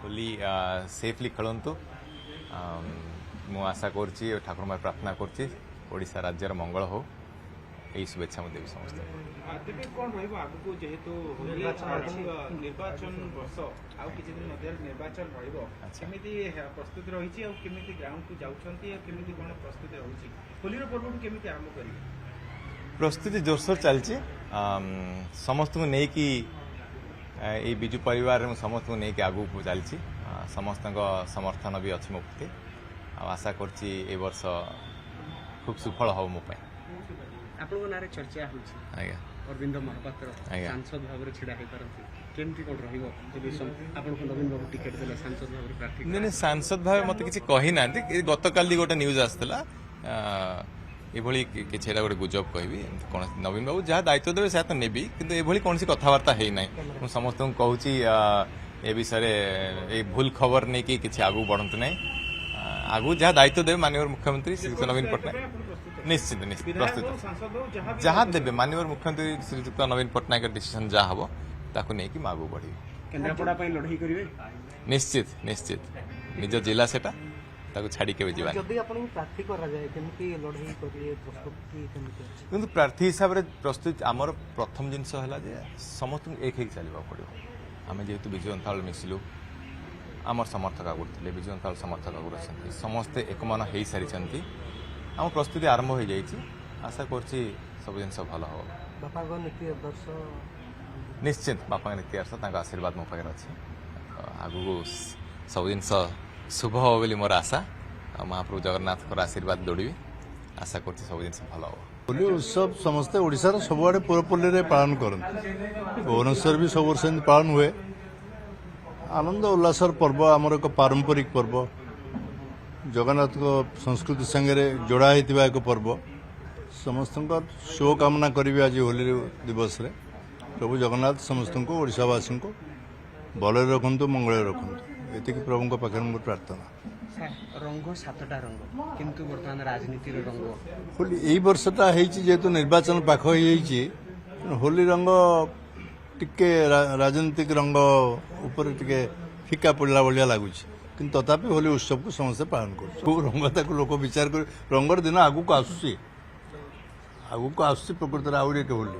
Holi safely खेलतु मु आशा करुच्ची ठाकुर मैं प्रार्थना करुच्चा राज्यर मंगल हो यही शुभेच्छा मुझे देवी समस्त निर्वाचन वर्ष आउ किछि दिन मध्य निर्वाचन रहइबो केमिति प्रस्तुति रहिछि आ केमिति ग्राउंड को जाउछंती आ केमिति कोन प्रस्तुति रहिछि होली रो पर्व केमिति आरंभ करिवे प्रस्तुति जोरसोर चलछि समस्त को नहीं कि ये विजु परिवार समस्त को नहीं आगू को चलछि समस्त समर्थन भी अच्छी मो प्रति आशा करछि ए वर्ष खूब सुफल हो मो पाई आपन नारे चर्चा होछि आज्ञा अरविंद महापात्र सांसद भाव में छिड़ा हो पारती केमती कोन रहिबो जदि आपन को नवीन बाबू टिकट देला सांसद भाव में प्रार्थी नहीं सांसद भाव मत किसी कही ना गत काली गोटे न्यूज आसला एभली किसी गोटे गुजब कहबी कौन नवीन बाबू जहाँ दायित्व देवे से तो नेबी किंतु एभली कौन सी कथबार्ता है ना मुझे समस्त कहूँ ए विषय ये भूल खबर नहीं कि किसी आगू बढ़ंतु ना आगू जहाँ दायित्व देवे माननीय मुख्यमंत्री श्रीयुक्त नवीन पट्टनायक निश्चित निश्चित प्रस्तुत जहाँ देवे माननीय मुख्यमंत्री श्रीयुक्त नवीन पट्टनायक डिसीजन जहाँ हम ताकू नहीं कि आगू बढ़ी केन्द्रापड़ा लड़ाई करेंगे निश्चित निश्चित निज जिला सेटा ताकू छाड़ी के जीवा प्रार्थी करा जाए केमती लड़ाई करिए प्रस्तुति केमती किंतु प्रार्थी हिसाब से प्रस्तुत आमर प्रथम जिनस है जे समस्त एक ही चलवा पड़ो आम जेहेतु विजय जनता दल मिसिलु आमर समर्थक आगुरी थे विजय जनता दल समर्थक आगुरी अच्छा समस्ते एकमन हो सारी आम प्रस्तुति आरंभ हो जाइए आशा करछि सब जिन भल हो बापा नीति आदर्श निश्चित बापा नीति आदर्श आशीर्वाद मो पाखे अच्छे आगू सब जिन शुभ हो बोली मोर आशा महाप्रभु जगन्नाथ आशीर्वाद दौड़ी आशा कर सब जिन भल हो होली उत्सव समस्ते ओडिशार सबुआड़े पुरपल्ली रे पालन करते भुवनेश्वर भी सब वर्ष पालन हुए आनंद उल्लासर पर्व आमर एक पारंपरिक पर्व जगन्नाथ संस्कृति संगे जोड़ा होता एक पर्व समस्त शुभकामना करी आज होली दिवस रे प्रभु जगन्नाथ समस्त को ओडिशावासी को भल रखु मंगल रखु ये प्रभु पाखे मोर प्रार्थना रंग 7टा रंग किंतु वर्तमान राजनीति रंग होली यही वर्षटा जेहेतु निर्वाचन पाख होली रंग टिके राजनीतिक रंग उपर टिके फिका पड़ा भाया लगुच कि तथापि होली उत्सव को समस्ते पालन कर रंग ताक लोक विचार कर रंगर दिन आगू को आसूसी प्रकृत आउरी होली